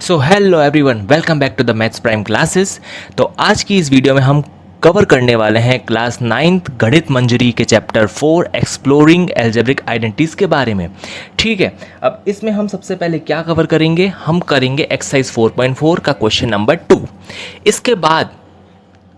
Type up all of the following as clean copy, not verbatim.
So hello everyone, welcome back to the maths prime classes. तो आज की इस वीडियो में हम कवर करने वाले हैं क्लास 9th गणित मंजरी के चैप्टर 4 एक्सप्लोरिंग एल्जेब्रिक आइडेंटिटीज के बारे में। ठीक है, अब इसमें हम सबसे पहले क्या कवर करेंगे, हम करेंगे एक्सरसाइज 4.4 का क्वेश्चन नंबर 2। इसके बाद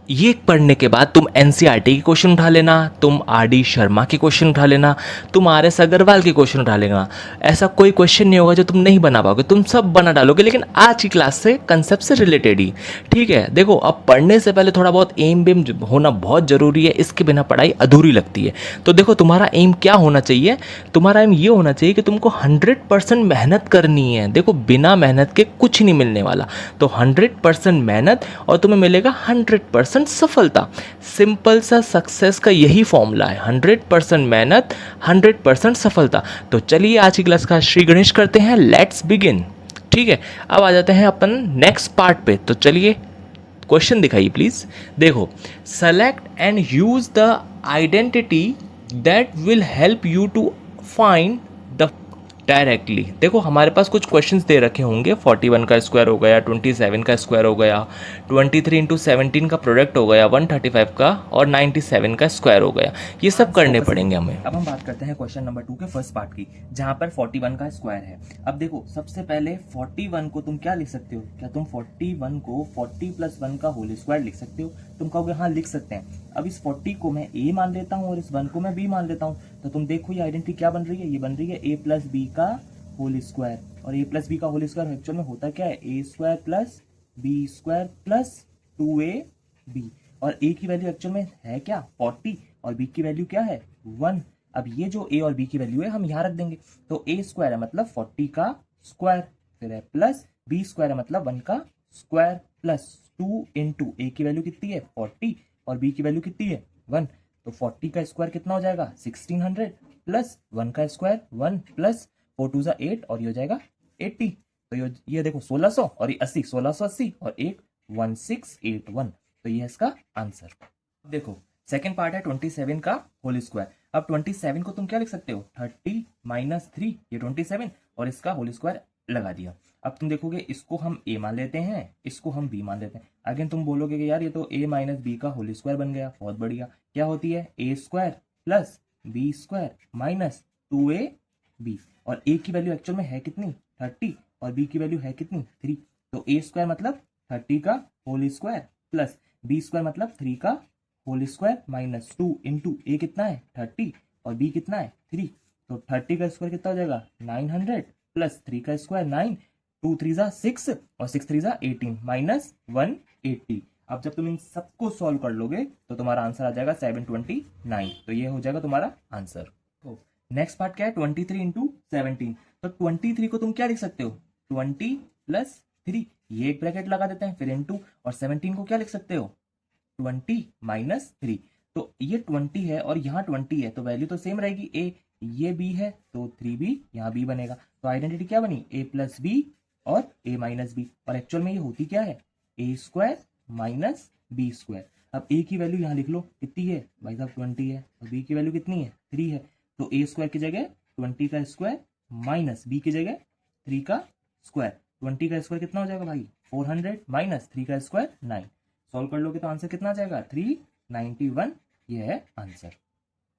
ये पढ़ने के बाद तुम एनसीईआरटी के क्वेश्चन उठा लेना, तुम आरडी शर्मा के क्वेश्चन उठा लेना, तुम आरएस अग्रवाल के क्वेश्चन उठा लेना। ऐसा कोई क्वेश्चन नहीं होगा जो तुम नहीं बना पाओगे, तुम सब बना डालोगे, लेकिन आज की क्लास से कंसेप्ट से रिलेटेड ही। ठीक है, देखो अब पढ़ने से पहले थोड़ा बहुत एम बेम होना बहुत ज़रूरी है, इसके बिना पढ़ाई अधूरी लगती है। तो देखो तुम्हारा एम क्या होना चाहिए, तुम्हारा एम ये होना चाहिए कि तुमको 100% मेहनत करनी है। देखो बिना मेहनत के कुछ नहीं मिलने वाला, तो 100% मेहनत और तुम्हें मिलेगा 100% सफलता। सिंपल सा सक्सेस का यही फॉर्मूला है, 100% मेहनत 100% सफलता। तो चलिए आज की क्लास का श्री गणेश करते हैं, लेट्स बिगिन। ठीक है, अब आ जाते हैं अपन नेक्स्ट पार्ट पे। तो चलिए क्वेश्चन दिखाइए प्लीज। देखो, select and use the identity that will help you to find the directly. देखो हमारे पास कुछ क्वेश्चंस दे रखे होंगे, 41 का स्क्वायर हो गया, 27 का स्क्वायर हो गया, 23 इंटू 17 का प्रोडक्ट हो गया, 135 का और 97 का स्क्वायर हो गया। ये सब करने पड़ेंगे हमें। अब हम बात करते हैं क्वेश्चन नंबर 2 के फर्स्ट पार्ट की, जहां पर 41 का स्क्वायर है। अब देखो सबसे पहले 41 को तुम क्या लिख सकते हो, क्या तुम 41 को 40 प्लस 1 का होल स्क्वायर लिख सकते हो? तुम कहोगे हाँ लिख सकते हैं। अब इस 40 को मैं a मान लेता हूँ और इस 1 को मैं b मान लेता हूँ, तो तुम देखो ये आइडेंटिटी क्या बन रही है, ये बन रही है a प्लस बी का होल स्क्वायर। और a प्लस बी का होल स्क्वायर एक्चुअल में होता क्या है, a square plus B square plus 2ab। और a की वैल्यू एक्चुअल में है क्या 40 और b की वैल्यू क्या है 1। अब ये जो a और b की वैल्यू है हम यहाँ रख देंगे, तो a स्क्वायर है मतलब 40 का स्क्वायर, फिर है प्लस b स्क्वायर है मतलब 1 का स्क्वायर, प्लस 2 इंटू a की वैल्यू कितनी है 40 और b की वैल्यू कितनी है 1। तो 40 का स्क्वायर कितना हो जाएगा 1600 प्लस 1 का स्क्वायर 1 प्लस 4 2 8 और ये हो जाएगा 80। तो ये देखो 1600 और ये 80, 1680 और एक 1681। तो ये है इसका आंसर। देखो सेकंड पार्ट है 27 का होल स्क्वायर। अब 27 को तुम क्या लिख सकते हो 30 माइनस 3, ये 27 और इसका होल स्क्वायर लगा दिया। अब तुम देखोगे इसको हम a मान लेते हैं, इसको हम b मान लेते हैं। अगेन तुम बोलोगे कि यार ये तो a माइनस बी का होल स्क्वायर बन गया, बहुत बढ़िया। क्या होती है a square plus B square minus 2ab। और a की वैल्यू एक्चुअल में है कितनी 30 और b की वैल्यू है कितनी 3। तो a स्क्वायर मतलब 30 का whole square plus b square मतलब 3 का whole square minus 2 into A कितना है 30 और b कितना है 3। तो 30 का स्क्वायर कितना हो जाएगा 900 प्लस 3 का स्क्वायर 9, 2 3 6 और 6 3 18 माइनस 180। अब जब तुम इन सबको सॉल्व कर लोगे तो तुम्हारा आंसर आ जाएगा 729। तो ये हो जाएगा तुम्हारा आंसर। तो नेक्स्ट पार्ट क्या है 23 इंटू 17। तो 23 को तुम क्या लिख सकते हो 20 प्लस 3, ये एक ब्रैकेट लगा देते हैं, फिर इंटू, और 17 को क्या लिख सकते हो 20 माइनस 3। तो ये 20 है और यहाँ 20 है, तो वैल्यू तो सेम रहेगी a, ये b है तो 3b यहाँ b बनेगा। तो आइडेंटिटी क्या बनी a प्लस बी और a माइनस बी। और एक्चुअल में ये होती क्या है a square minus B square. अब a की वैल्यू यहाँ लिख लो कितनी है भाई साहब 20 है, और b की वैल्यू कितनी है 3 है। तो a स्क्वायर की जगह 20 का स्क्वायर माइनस b की जगह 3 का स्क्वायर। 20 का स्क्वायर कितना हो जाएगा भाई 400 माइनस 3 का स्क्वायर 9। सॉल्व कर लोगे तो आंसर कितना आ जाएगा 391। ये है आंसर।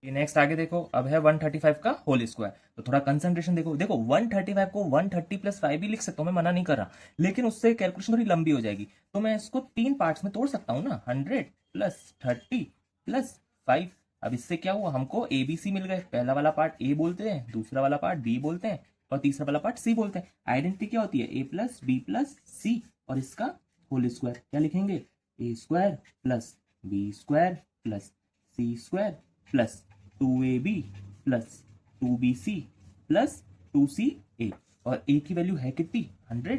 ये नेक्स्ट आगे देखो, अब है 135 का होल स्क्वायर। तो थोड़ा कंसंट्रेशन देखो, 135 को 130 प्लस 5 भी लिख सकता हूँ, मैं मना नहीं कर रहा, लेकिन उससे कैलकुलेशन थोड़ी लंबी हो जाएगी। तो मैं इसको 3 पार्ट्स में तोड़ सकता हूँ ना, 100 प्लस 30 प्लस 5। अब इससे क्या हुआ हमको ABC मिल गए। पहला वाला पार्ट A बोलते हैं, दूसरा वाला पार्ट B बोलते हैं और तीसरा वाला पार्ट C बोलते हैं। आइडेंटिटी क्या होती है A plus B plus C और इसका होल स्क्वायर क्या लिखेंगे a square plus B square plus C square plus 2ab plus 2bc plus 2ca। और a की वैल्यू है कितनी 100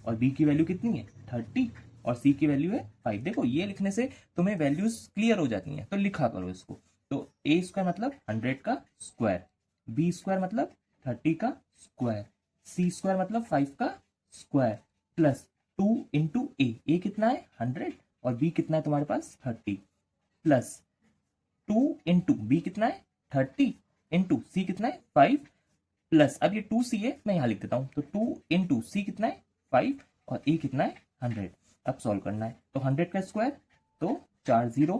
और b की वैल्यू कितनी है 30 और c की वैल्यू है 5। देखो ये लिखने से तुम्हें वैल्यूज क्लियर हो जाती हैं, तो लिखा करो इसको। तो a स्क्वायर मतलब 100 का स्क्वायर, b स्क्वायर मतलब 30 का स्क्वायर, c स्क्वायर मतलब 5 का स्क्वायर प्लस 2 इंटू ए कितना है 100 और बी कितना है तुम्हारे पास 30 प्लस 2 इंटू बी कितना है 30 इंटू सी कितना है 5 प्लस, अब ये 2c है मैं यहाँ लिख देता हूँ, तो 2 इंटू सी कितना है 5 और ए कितना है 100। अब सॉल्व करना है तो 100 का स्क्वायर तो 40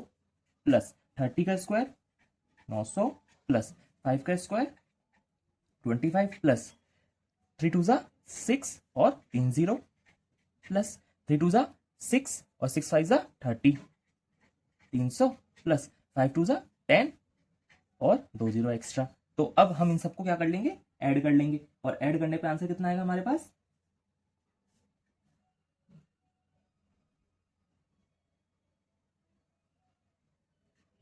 प्लस 30 का स्क्वायर 900 प्लस 5 का स्क्वायर 25 प्लस 3 टू ज़ा 6 और 3 0 प्लस 3 टू ज़ा 6 और 6 5 ज़ा 30 300 प्लस 5 टू ज़ा 10 और 2 0 एक्स्ट्रा। तो अब हम इन सबको क्या कर लेंगे, ऐड कर लेंगे, और ऐड करने पे आंसर कितना आएगा हमारे पास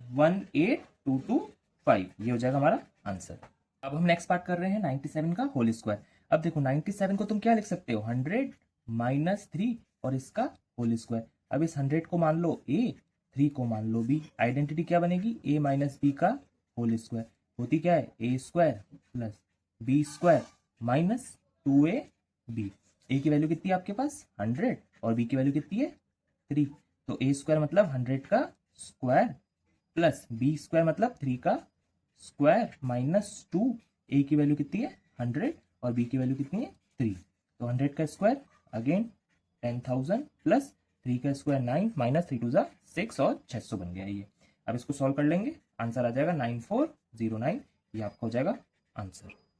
18225, ये हो जाएगा हमारा आंसर। अब हम नेक्स्ट पार्ट कर रहे हैं 97 का होल स्क्वायर। अब देखो 97 को तुम क्या लिख सकते हो 100 माइनस 3 और इसका होल स्क्वायर। अब इस 100 को मान लो ए, 3 को मान लो बी, आइडेंटिटी क्या बनेगी ए माइनस बी का होल स्क्वायर होती क्या है a square plus B square minus 2a b. ए की वैल्यू कितनी है आपके पास 100 और बी की वैल्यू कितनी है 3, तो ए स्क्वायर मतलब 100 का स्क्वायर प्लस बी स्क्वायर मतलब 3 का स्क्वायर माइनस 2, ए की वैल्यू कितनी है 100 और बी की वैल्यू कितनी है 3, तो 100 का स्क्वायर अगेन 10,000 प्लस 3 का स्क्वायर 9 माइनस 3 टू ज़ा 6 और 600 बन गया ये। अब इसको सॉल्व कर लेंगे, आंसर आ जाएगा 9409, ये आपका हो जाएगा आंसर।